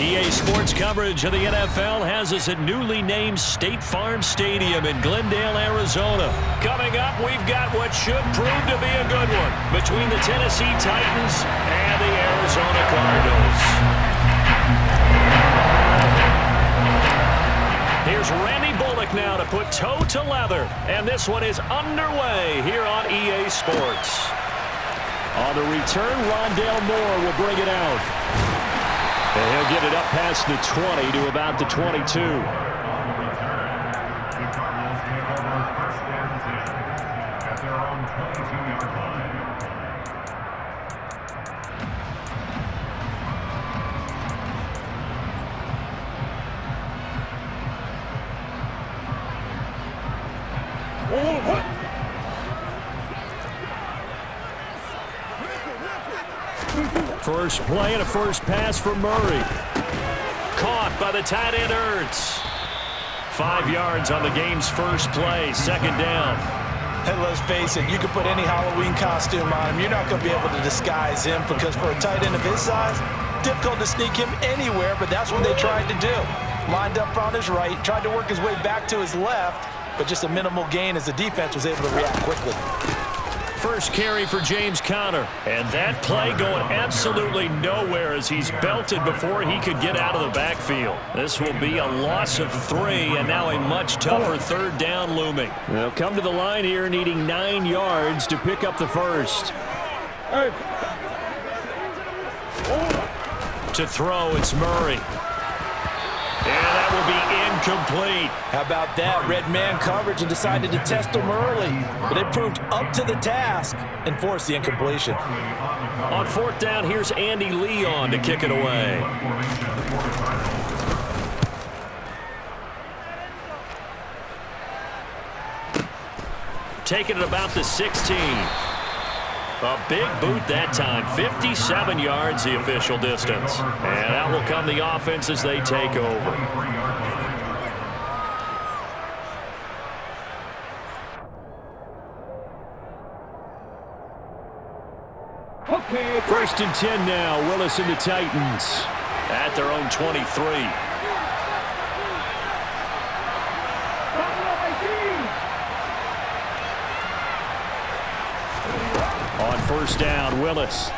EA Sports coverage of the NFL has us at newly named State Farm Stadium in Glendale, Arizona. Coming up, we've got what should prove to be a good one between the Tennessee Titans and the Arizona Cardinals. Here's Randy Bullock now to put toe to leather, and this one is underway here on EA Sports. On the return, Rondale Moore will bring it out. And he'll get it up past the 20 to about the 22. First play and a first pass for Murray. Caught by the tight end Ertz. 5 yards on the game's first play, second down. And let's face it, you can put any Halloween costume on him. You're not going to be able to disguise him because for a tight end of his size, difficult to sneak him anywhere, but that's what they tried to do. Lined up on his right, tried to work his way back to his left, but just a minimal gain as the defense was able to react quickly. First carry for James Conner. And that play going absolutely nowhere as he's belted before he could get out of the backfield. This will be a loss of 3 and now a much tougher third down looming. They'll come to the line here needing 9 yards to pick up the first. To throw, it's Murray. And that will be incomplete. How about that? Red man coverage and decided to test him early. But it proved up to the task and forced the incompletion. On fourth down, here's Andy Leon to kick it away. Taking it about the 16. A big boot that time. 57 yards the official distance. And that will come the offense as they take over. First and 10 now. Willis and the Titans at their own 23. On first down, Willis.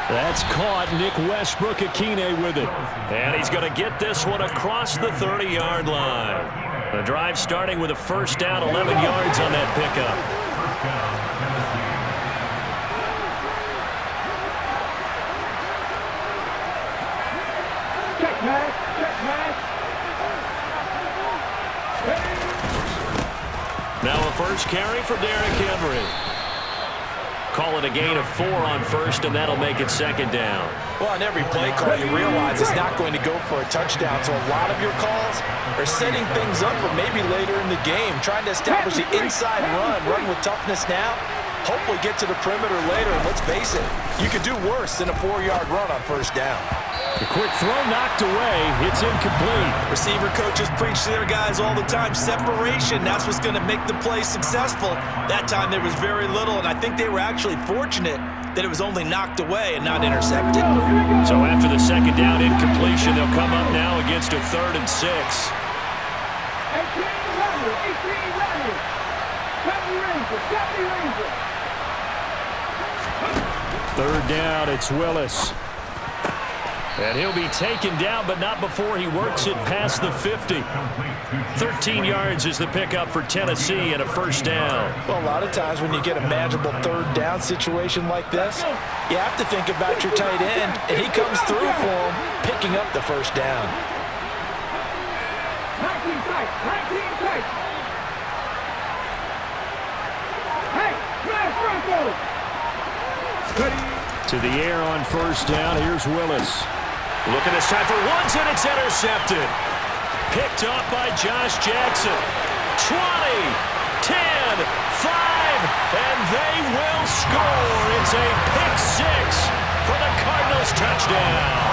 That's caught. Nick Westbrook-Akine with it. And he's going to get this one across the 30-yard line. The drive starting with a first down, 11 yards on that pickup. Now a first carry for Derrick Henry. Call it a gain of 4 on first, and that'll make it second down. Well, on every play call, you realize it's not going to go for a touchdown. So a lot of your calls are setting things up for maybe later in the game, trying to establish the inside run with toughness now, hopefully get to the perimeter later. And let's face it, you could do worse than a 4-yard run on first down. The quick throw knocked away. It's incomplete. Receiver coaches preach to their guys all the time. Separation, that's what's going to make the play successful. That time there was very little, and I think they were actually fortunate that it was only knocked away and not intercepted. So after the second down incompletion, they'll come up now against a 3rd and 6. 18 Ranger. 70 Ranger. Third down, it's Willis. And he'll be taken down, but not before he works it past the 50. 13 yards is the pickup for Tennessee and a first down. Well, a lot of times when you get a manageable third down situation like this, you have to think about your tight end, and he comes through for him, picking up the first down. 19 tight. Hey, smash Bronco. To the air on first down, here's Willis. Looking this time for Woods, and it's intercepted. Picked up by Josh Jackson. 20, 10, 5, and they will score. It's a pick 6 for the Cardinals touchdown.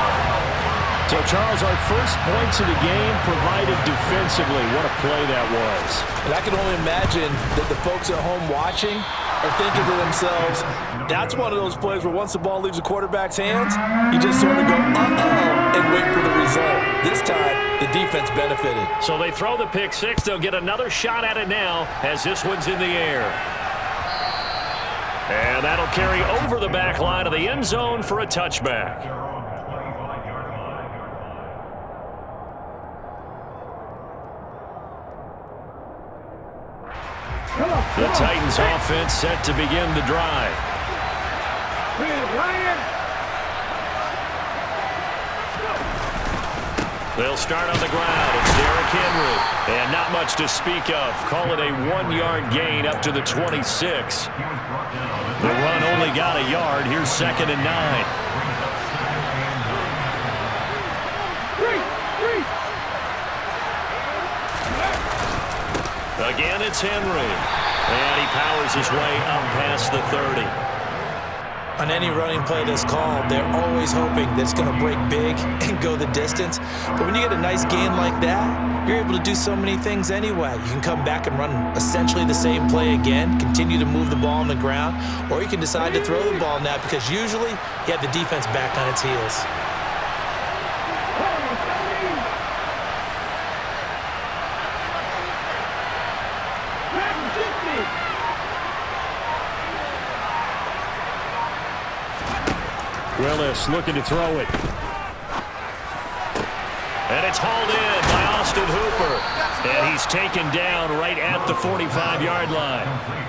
So, Charles, our first points of the game provided defensively. What a play that was. And I can only imagine that the folks at home watching are thinking to themselves, that's one of those plays where once the ball leaves the quarterback's hands, you just sort of go, uh-oh, and wait for the result. This time, the defense benefited. So they throw the pick six. They'll get another shot at it now as this one's in the air. And that'll carry over the back line of the end zone for a touchback. The Titans offense set to begin the drive. They'll start on the ground. It's Derrick Henry. And not much to speak of. Call it a 1-yard gain up to the 26. The run only got a yard. Here's 2nd and 9. Again, it's Henry. And he powers his way up past the 30. On any running play that's called, they're always hoping that it's going to break big and go the distance. But when you get a nice gain like that, you're able to do so many things anyway. You can come back and run essentially the same play again, continue to move the ball on the ground, or you can decide to throw the ball now because usually you have the defense back on its heels. Willis looking to throw it. And it's hauled in by Austin Hooper. And he's taken down right at the 45-yard line.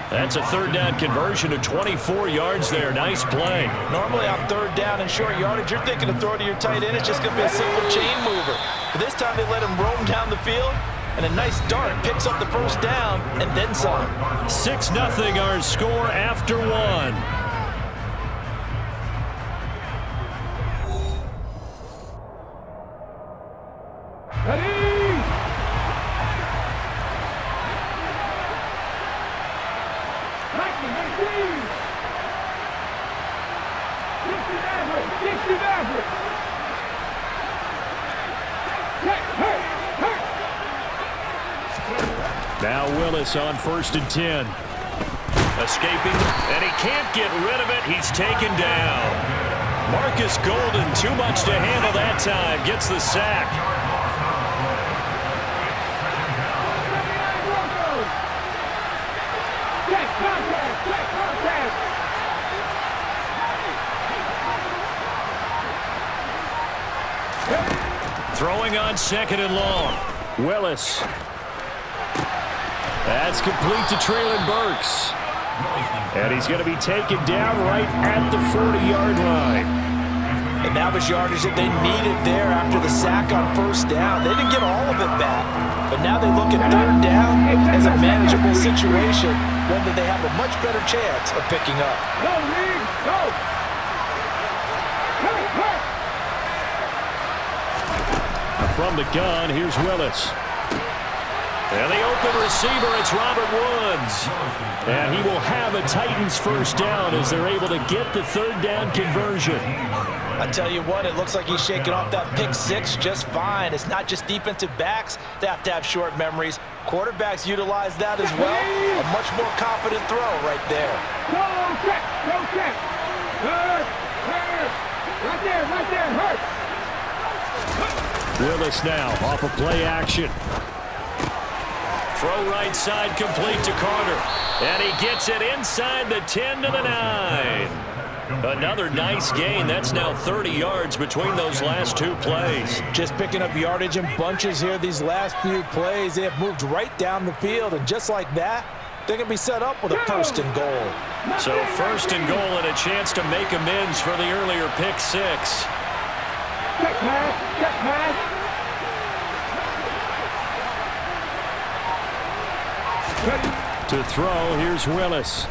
That's a 3rd down conversion of 24 yards there. Nice play. Normally on 3rd down and short yardage, you're thinking to throw to your tight end. It's just going to be a simple chain mover. But this time they let him roam down the field. And a nice dart picks up the 1st down and then some. 6-0 our score after 1. Now Willis on 1st and 10. Escaping, and he can't get rid of it. He's taken down. Marcus Golden, too much to handle that time. Gets the sack. Throwing on 2nd and long. Willis. That's complete to Traylon Burks. And he's going to be taken down right at the 40-yard line. And that was yardage that they needed there after the sack on 1st down. They didn't get all of it back. But now they look at 3rd down as a manageable situation, one that they have a much better chance of picking up. Go, Reed, go! From the gun, here's Willis. And the open receiver, it's Robert Woods. And he will have a Titans 1st down as they're able to get the 3rd down conversion. I tell you what, it looks like he's shaking off that pick 6 just fine. It's not just defensive backs that have to have short memories. Quarterbacks utilize that as well. A much more confident throw right there. Go check, go check. Hurt, hurt. Right there, hurt. Willis now off of play action. Throw right side complete to Carter. And he gets it inside the 10 to the 9. Another nice gain. That's now 30 yards between those last 2 plays. Just picking up yardage in bunches here these last few plays. They have moved right down the field. And just like that, they're going to be set up with a 1st and goal. So 1st and goal and a chance to make amends for the earlier pick 6. Check pass, check pass. To throw, here's Willis.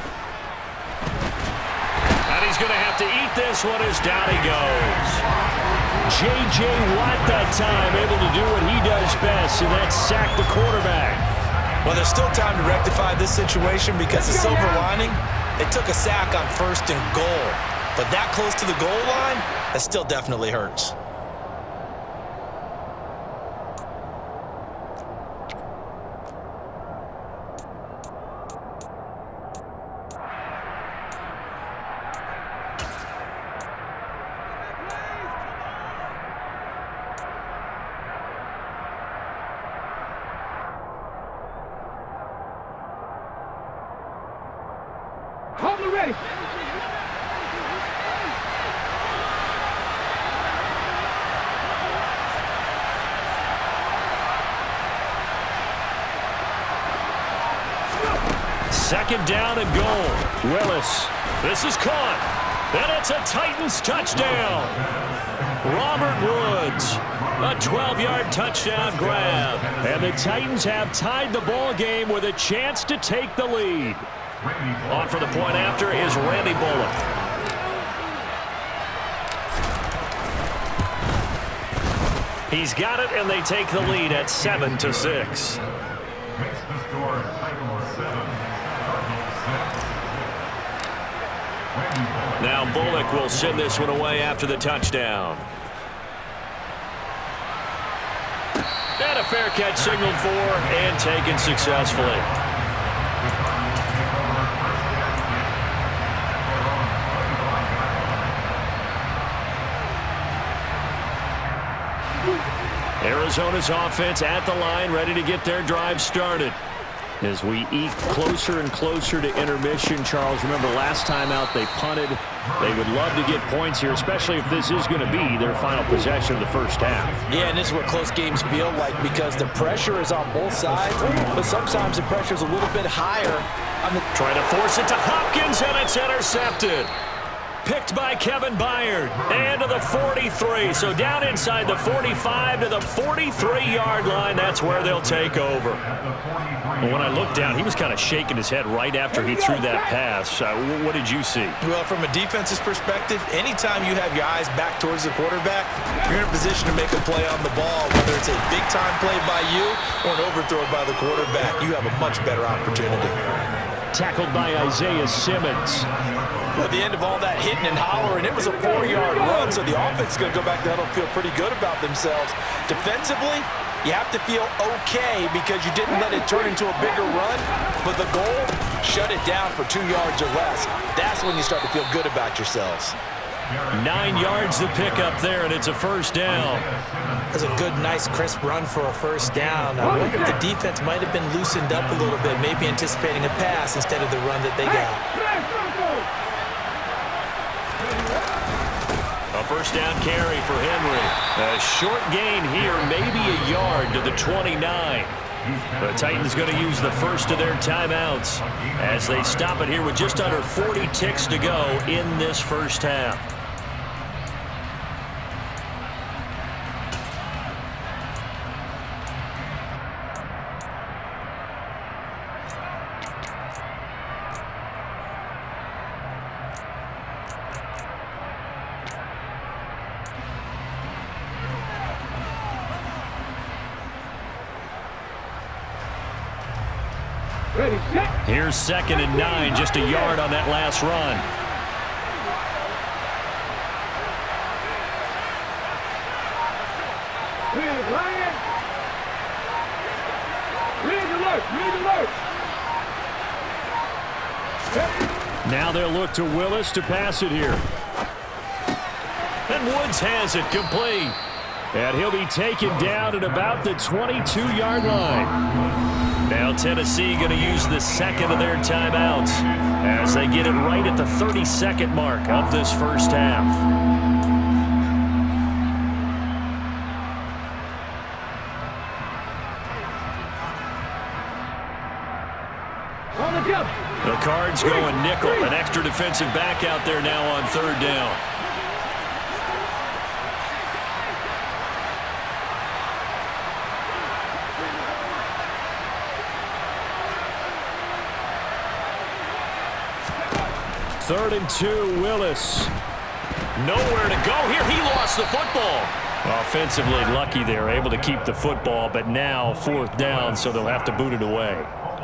And he's going to have to eat this one as down he goes. J.J. Watt that time able to do what he does best, and that's sack the quarterback. Well, there's still time to rectify this situation because the silver lining, they took a sack on 1st and goal. But that close to the goal line, that still definitely hurts. second down and goal. Willis. This is caught. And it's a Titans touchdown. Robert Woods. A 12-yard touchdown grab. And the Titans have tied the ball game with a chance to take the lead. On for the point after is Randy Bullock. He's got it, and they take the lead at 7-6. Now Bullock will send this one away after the touchdown. And a fair catch signaled for and taken successfully. Arizona's offense at the line, ready to get their drive started. As we eat closer and closer to intermission, Charles, remember last time out they punted. They would love to get points here, especially if this is going to be their final possession of the first half. Yeah, and this is what close games feel like because the pressure is on both sides, but sometimes the pressure is a little bit higher. Trying to force it to Hopkins, and it's intercepted. Picked by Kevin Byard. And to the 43. So down inside the 45 to the 43-yard line. That's where they'll take over. Well, when I looked down, he was kind of shaking his head right after he threw that pass. What did you see? Well, from a defense's perspective, anytime you have your eyes back towards the quarterback, you're in a position to make a play on the ball, whether it's a big-time play by you or an overthrow by the quarterback. You have a much better opportunity. Tackled by Isaiah Simmons. At the end of all that hitting and hollering, it was a 4-yard run, so the offense is going to go back to huddle and feel pretty good about themselves. Defensively, you have to feel okay because you didn't let it turn into a bigger run, but the goal, shut it down for 2 yards or less. That's when you start to feel good about yourselves. 9 yards to pick up there, and it's a first down. That's a good, nice, crisp run for a first down. I wonder if the defense might have been loosened up a little bit, maybe anticipating a pass instead of the run that they got. A first down carry for Henry. A short gain here, maybe a yard to the 29. The Titans going to use the first of their timeouts as they stop it here with just under 40 ticks to go in this first half. Here's 2nd and 9, just a yard on that last run. Now they'll look to Willis to pass it here. And Woods has it complete. And he'll be taken down at about the 22-yard line. Now Tennessee going to use the second of their timeouts as they get it right at the 30-second mark of this first half. The Cards going nickel, an extra defensive back out there now on 3rd down. Third and 2, Willis. Nowhere to go here. He lost the football. Offensively lucky they're able to keep the football, but now 4th down, so they'll have to boot it away.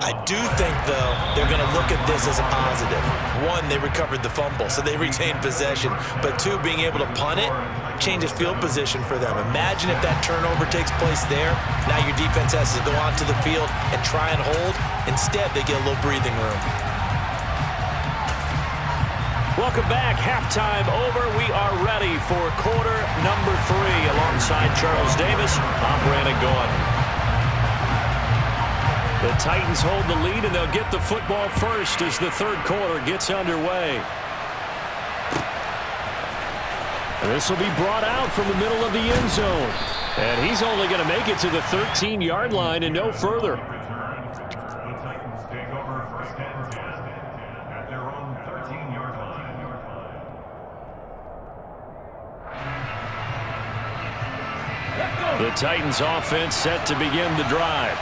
I do think, though, they're going to look at this as a positive. 1, they recovered the fumble, so they retained possession. But 2, being able to punt it changes field position for them. Imagine if that turnover takes place there. Now your defense has to go onto the field and try and hold. Instead, they get a little breathing room. Welcome back. Halftime over. We are ready for quarter number 3. Alongside Charles Davis, I'm Brandon Gordon. The Titans hold the lead, and they'll get the football first as the 3rd quarter gets underway. This will be brought out from the middle of the end zone. And he's only going to make it to the 13-yard line and no further. The Titans offense set to begin the drive.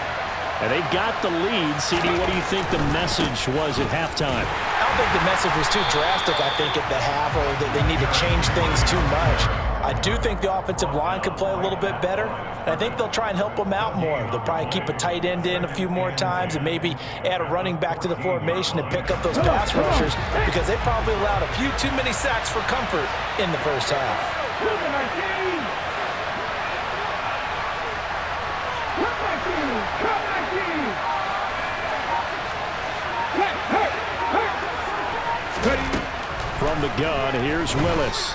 And they've got the lead. CD, what do you think the message was at halftime? I don't think the message was too drastic, I think, at the half, or that they need to change things too much. I do think the offensive line could play a little bit better, and I think they'll try and help them out more. They'll probably keep a tight end in a few more times and maybe add a running back to the formation and pick up those pass rushers, because they probably allowed a few too many sacks for comfort in the first half. From the gun, here's Willis.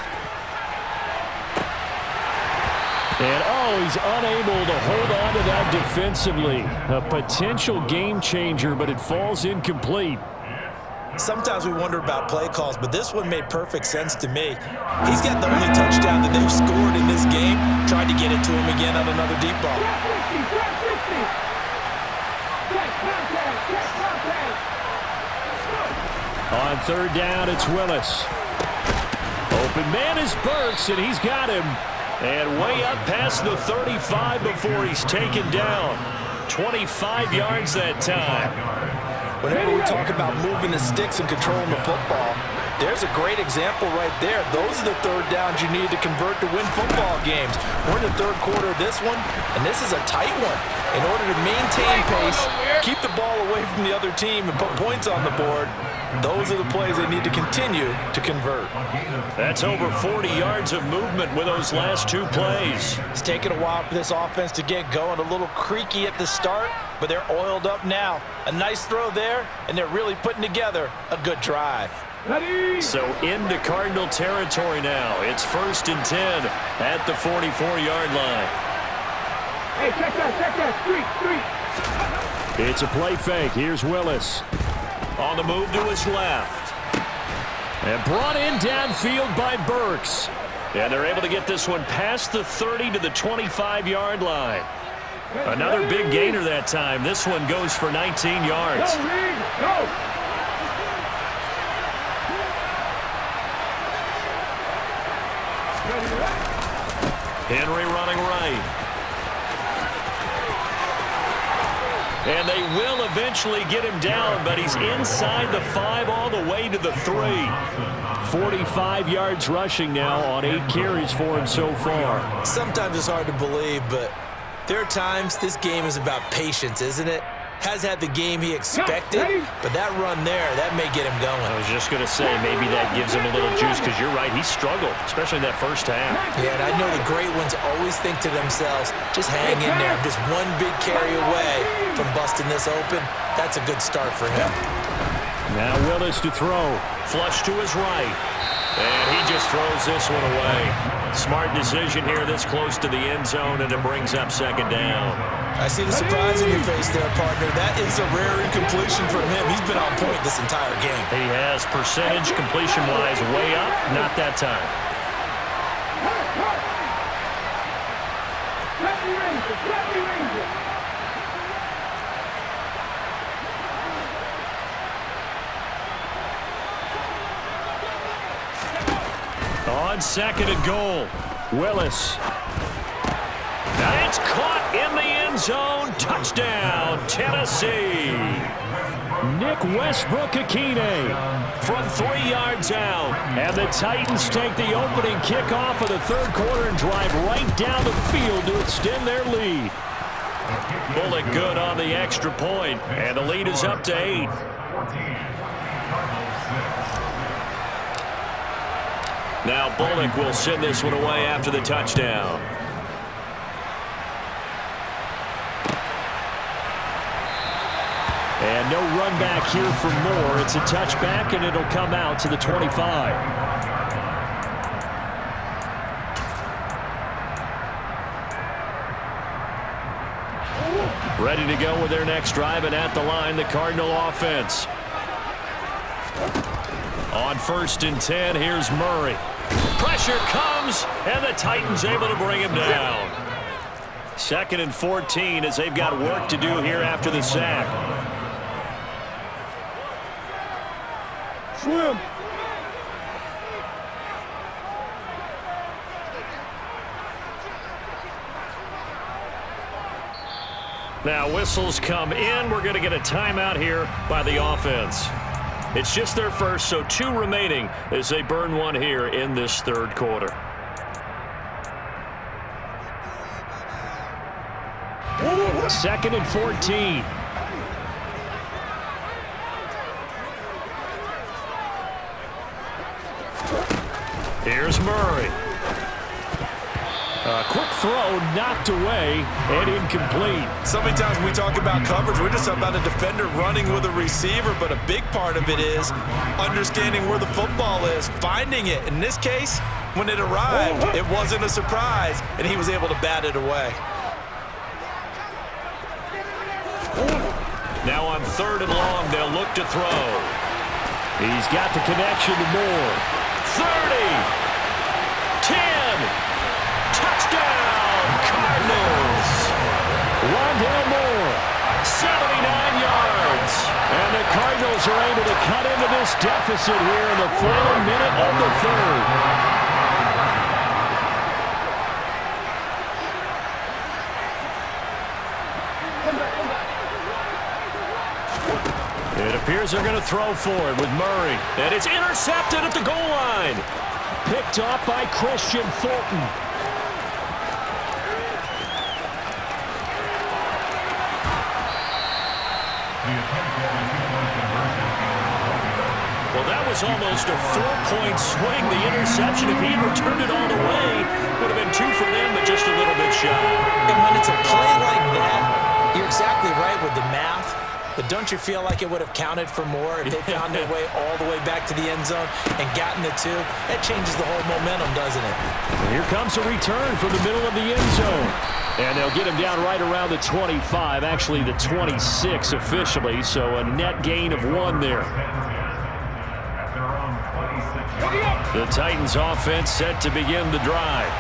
And, he's unable to hold on to that defensively. A potential game changer, but it falls incomplete. Sometimes we wonder about play calls, but this one made perfect sense to me. He's got the only touchdown that they've scored in this game. Tried to get it to him again on another deep ball. On third down, it's Willis. Open man is Burks, and he's got him. And way up past the 35 before he's taken down. 25 yards that time. Whenever we talk about moving the sticks and controlling the football, there's a great example right there. Those are the third downs you need to convert to win football games. We're in the third quarter of this one, and this is a tight one. In order to maintain pace, keep the ball away from the other team, and put points on the board, those are the plays they need to continue to convert. That's over 40 yards of movement with those last two plays. It's taken a while for this offense to get going. A little creaky at the start, but they're oiled up now. A nice throw there, and they're really putting together a good drive. So into Cardinal territory now. It's 1st and 10 at the 44-yard line. Hey, check that, street. It's a play fake. Here's Willis. On the move to his left. And brought in downfield by Burks. And they're able to get this one past the 30 to the 25-yard line. Another big gainer that time. This one goes for 19 yards. Go! Henry running right. And they will eventually get him down, but he's inside the 5 all the way to the 3. 45 yards rushing now on 8 carries for him so far. Sometimes it's hard to believe, but there are times this game is about patience, isn't it? Has had the game he expected, but that run there, that may get him going. I was just going to say, maybe that gives him a little juice, because you're right, he struggled, especially in that first half. Yeah, and I know the great ones always think to themselves, just hang in there. I'm just one big carry away from busting this open. That's a good start for him. Now Willis to throw. Flush to his right. And he just throws this one away. Smart decision here this close to the end zone, and it brings up 2nd down. I see the surprise in your face there, partner. That is a rare incompletion from him. He's been on point this entire game. He has percentage completion-wise way up, not that time. On 2nd and goal, Willis. Now it's caught in the end zone. Touchdown, Tennessee. Nick Westbrook-Akine from 3 yards out. And the Titans take the opening kickoff of the third quarter and drive right down the field to extend their lead. Bullock good on the extra point, and the lead is up to 8. Now Bullock will send this one away after the touchdown. And no run back here for Moore. It's a touchback, and it'll come out to the 25. Ready to go with their next drive, and at the line, the Cardinal offense. On 1st and 10, here's Murray. Pressure comes, and the Titans able to bring him down. 2nd and 14 as they've got work to do here after the sack. Swim. Now whistles come in. We're going to get a timeout here by the offense. It's just their first, so 2 remaining as they burn one here in this third quarter. Second and 14. Here's Murray. A quick throw knocked away and incomplete. So many times when we talk about coverage, we're just about a defender running with a receiver, but a big part of it is understanding where the football is, finding it. In this case, when it arrived, it wasn't a surprise, and he was able to bat it away. Now on 3rd and long, they'll look to throw. He's got the connection to Moore. 30, 10, touchdown, Cardinals. Rondale Moore, 79 yards. And the Cardinals are able to cut into this deficit here in the final minute of the third. It appears they're going to throw for it with Murray. And it's intercepted at the goal line. Picked off by Christian Fulton. Well, that was almost a 4-point swing. The interception, if he had returned it all the way, would have been 2 for them, but just a little bit shy. And when it's a play like that, you're exactly right with the math. But don't you feel like it would have counted for more if they found their way all the way back to the end zone and gotten the 2? That changes the whole momentum, doesn't it? And here comes a return from the middle of the end zone. And they'll get him down right around the 25, actually the 26 officially, so a net gain of 1 there. The Titans offense set to begin the drive.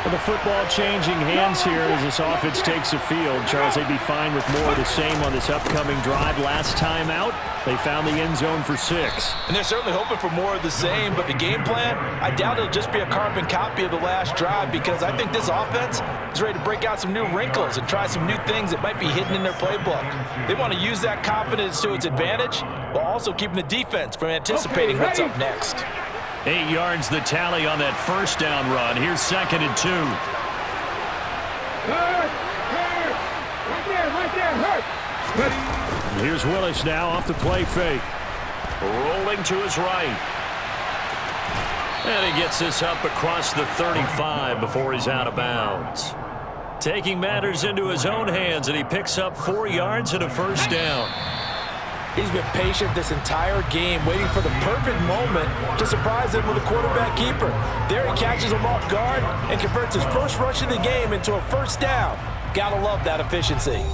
Well, the football changing hands here as this offense takes the field. Charles, they'd be fine with more of the same on this upcoming drive. Last time out, they found the end zone for 6. And they're certainly hoping for more of the same, but the game plan, I doubt it'll just be a carbon copy of the last drive, because I think this offense is ready to break out some new wrinkles and try some new things that might be hidden in their playbook. They want to use that confidence to its advantage while also keeping the defense from anticipating what's up next. 8 yards the tally on that first down run. Here's 2nd and 2. Right there. Here's Willis now off the play fake. Rolling to his right. And he gets this up across the 35 before he's out of bounds. Taking matters into his own hands, and he picks up 4 yards and a first down. He's been patient this entire game, waiting for the perfect moment to surprise him with a quarterback keeper. There he catches him off guard and converts his first rush of the game into a first down. Gotta love that efficiency.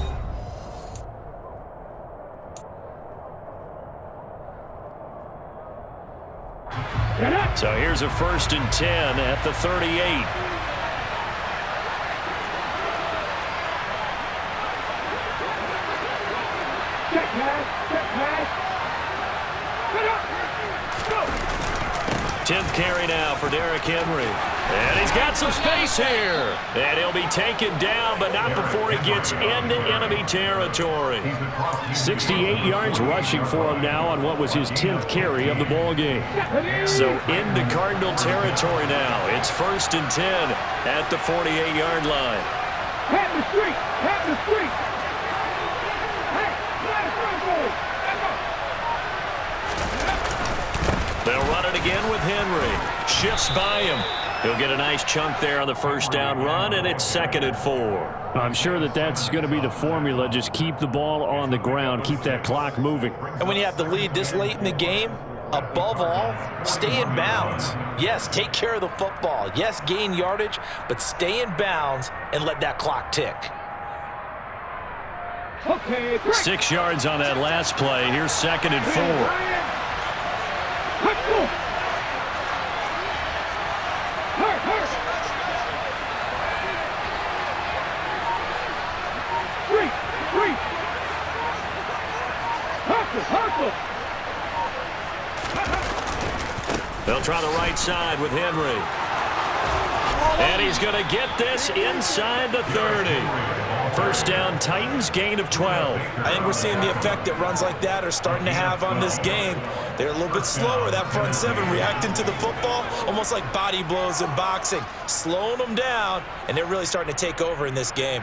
So here's a 1st and 10 at the 38. Check pass, check pass. Go. 10th carry now for Derrick Henry. And he's got some space here. And he'll be taken down, but not before he gets into enemy territory. 68 yards rushing for him now on what was his 10th carry of the ball game. So into Cardinal territory now. It's 1st and 10 at the 48-yard line. Hat in the street, hat in the street. They'll run it again with Henry. Shifts by him. He'll get a nice chunk there on the first down run, and it's 2nd and 4. I'm sure that's going to be the formula. Just keep the ball on the ground. Keep that clock moving. And when you have the lead this late in the game, above all, stay in bounds. Yes, take care of the football. Yes, gain yardage, but stay in bounds and let that clock tick. Okay, 6 yards on that last play. Here's 2nd and 4. They'll try the right side with Henry. And he's going to get this inside the 30. First down, Titans, gain of 12. I think we're seeing the effect that runs like that are starting to have on this game. They're a little bit slower, that front seven, reacting to the football, almost like body blows in boxing, slowing them down, and they're really starting to take over in this game.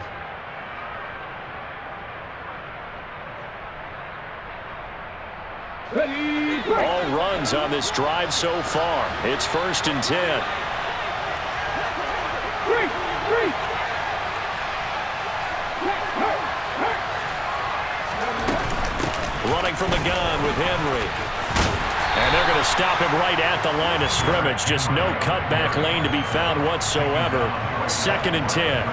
All runs on this drive so far. It's 1st and 10. Running from the gun with Henry. And they're going to stop him right at the line of scrimmage. Just no cutback lane to be found whatsoever. 2nd and 10.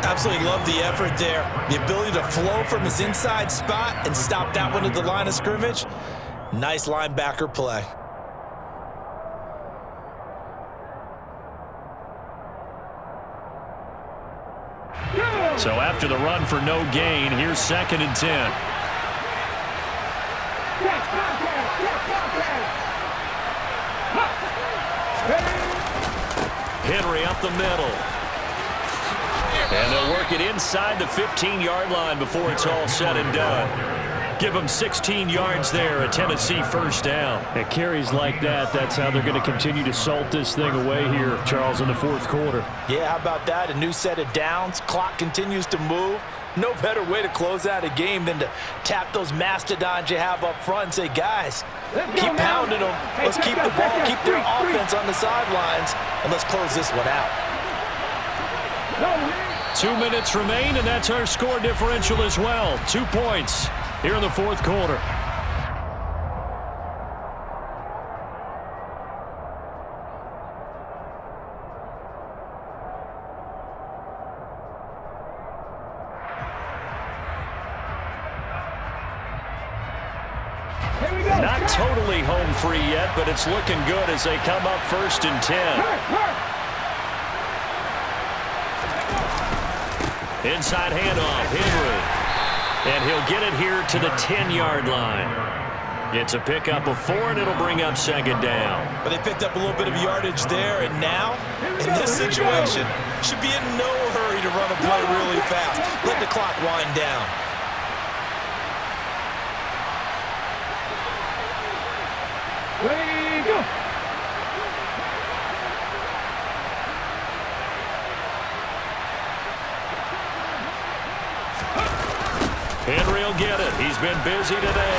Absolutely love the effort there. The ability to flow from his inside spot and stop that one at the line of scrimmage. Nice linebacker play. So after the run for no gain, here's 2nd and 10. Henry up the middle. And they'll work it inside the 15-yard line before it's all said and done. Give them 16 yards there, a Tennessee first down. At carries like that, that's how they're going to continue to salt this thing away here, Charles, in the 4th quarter. Yeah, how about that? A new set of downs. Clock continues to move. No better way to close out a game than to tap those mastodons you have up front and say, guys, keep pounding them. Let's keep the ball, keep their offense on the sidelines, and let's close this one out. 2 minutes remain, and that's our score differential as well. 2 points here in the 4th quarter. Not totally home free yet, but it's looking good as they come up 1st and 10. Inside handoff, Henry. And he'll get it here to the 10-yard line. It's a pickup of 4, and it'll bring up 2nd down. But they picked up a little bit of yardage there, and now, in this situation, should be in no hurry to run a play really fast. Let the clock wind down. Ready, go! Henry will get it. He's been busy today.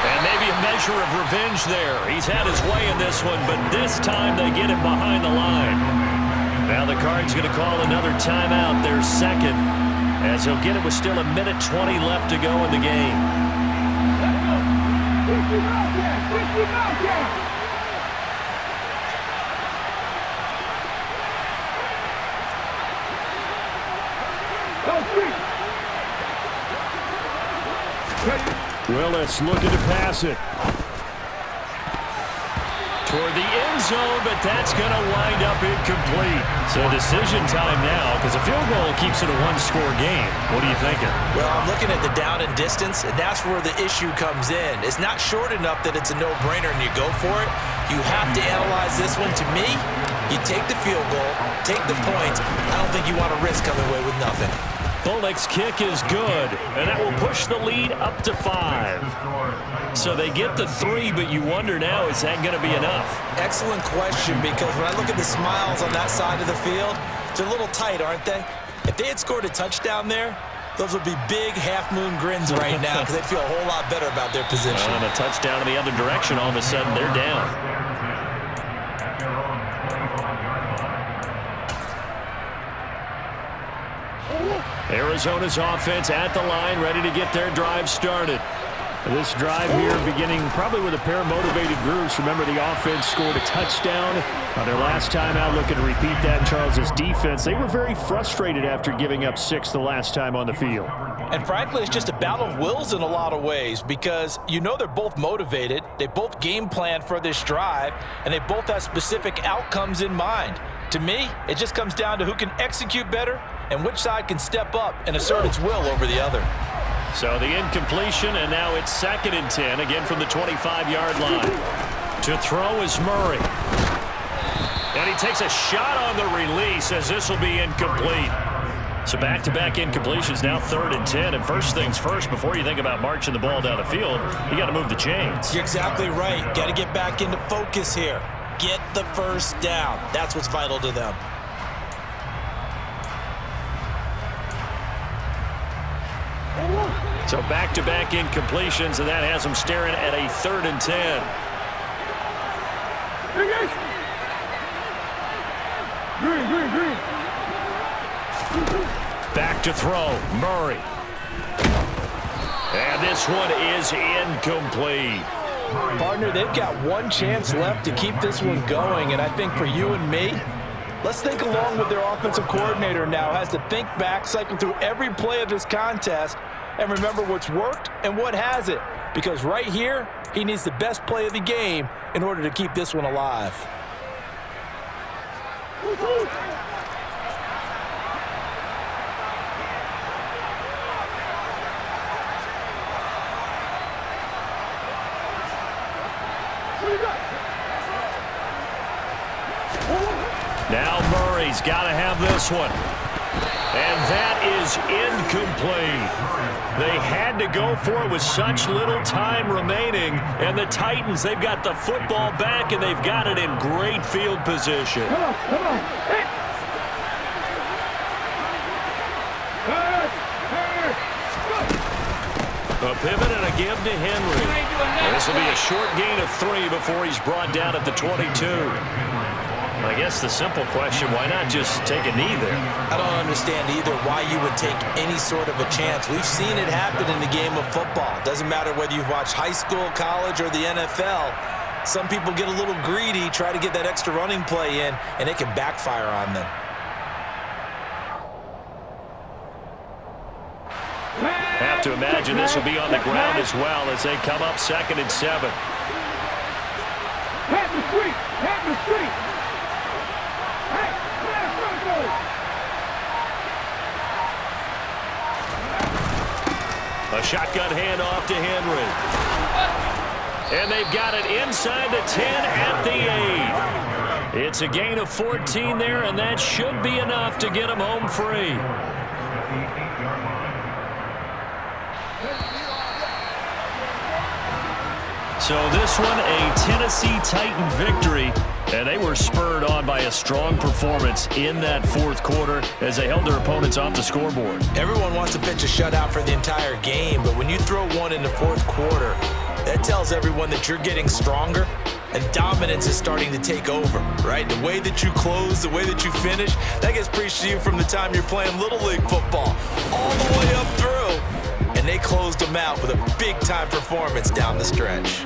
And maybe a measure of revenge there. He's had his way in this one, but this time they get him behind the line. Now the Card's going to call another timeout, their 2nd, as he'll get it with still 1:20 left to go in the game. Willis looking to pass it. Toward the end zone, but that's going to wind up incomplete. So decision time now, because a field goal keeps it a one-score game. What are you thinking? Well, I'm looking at the down and distance, and that's where the issue comes in. It's not short enough that it's a no-brainer and you go for it. You have to analyze this one. To me, you take the field goal, take the points. I don't think you want to risk coming away with nothing. Bolnick's kick is good, and that will push the lead up to 5. So they get the 3, but you wonder now, is that going to be enough? Excellent question, because when I look at the smiles on that side of the field, they're a little tight, aren't they? If they had scored a touchdown there, those would be big half-moon grins right now because they'd feel a whole lot better about their position. And a touchdown in the other direction, all of a sudden they're down. Arizona's offense at the line, ready to get their drive started. This drive here beginning probably with a pair of motivated groups. Remember, the offense scored a touchdown on their last time out. Looking to repeat that in Charles's defense. They were very frustrated after giving up 6 the last time on the field. And frankly, it's just a battle of wills in a lot of ways because you know they're both motivated. They both game plan for this drive, and they both have specific outcomes in mind. To me, it just comes down to who can execute better and which side can step up and assert its will over the other. So the incompletion, and now it's 2nd and 10, again from the 25-yard line. To throw is Murray. And he he takes a shot on the release as this will be incomplete. So back-to-back incompletions, now 3rd and 10. And first things first, before you think about marching the ball down the field, you got to move the chains. You're exactly right. Got to get back into focus here. Get the first down. That's what's vital to them. So back-to-back incompletions, and that has them staring at a 3rd and 10. Green. Back to throw, Murray. And this one is incomplete. Partner, they've got one chance left to keep this one going, and I think for you and me, let's think along with their offensive coordinator now. Has to think back, cycle through every play of this contest, and remember what's worked and what hasn't. Because right here, he needs the best play of the game in order to keep this one alive. Now Murray's got to have this one. And that is incomplete. They had to go for it with such little time remaining. And the Titans, they've got the football back, and they've got it in great field position. Come on. Hey. A pivot and a give to Henry. This will be a short gain of 3 before he's brought down at the 22. I guess the simple question, why not just take a knee there? I don't understand either why you would take any sort of a chance. We've seen it happen in the game of football. Doesn't matter whether you've watched high school, college, or the NFL. Some people get a little greedy, try to get that extra running play in, and it can backfire on them. Have to imagine this will be on the ground as well as they come up 2nd and 7. Pat the street. A shotgun handoff to Henry. And they've got it inside the 10 at the 8. It's a gain of 14 there, and that should be enough to get them home free. So this one, a Tennessee Titan victory, and they were spurred on by a strong performance in that 4th quarter as they held their opponents off the scoreboard. Everyone wants to pitch a shutout for the entire game, but when you throw one in the 4th quarter, that tells everyone that you're getting stronger and dominance is starting to take over, right? The way that you close, the way that you finish, that gets preached to you from the time you're playing Little League football all the way up through. And they closed them out with a big-time performance down the stretch.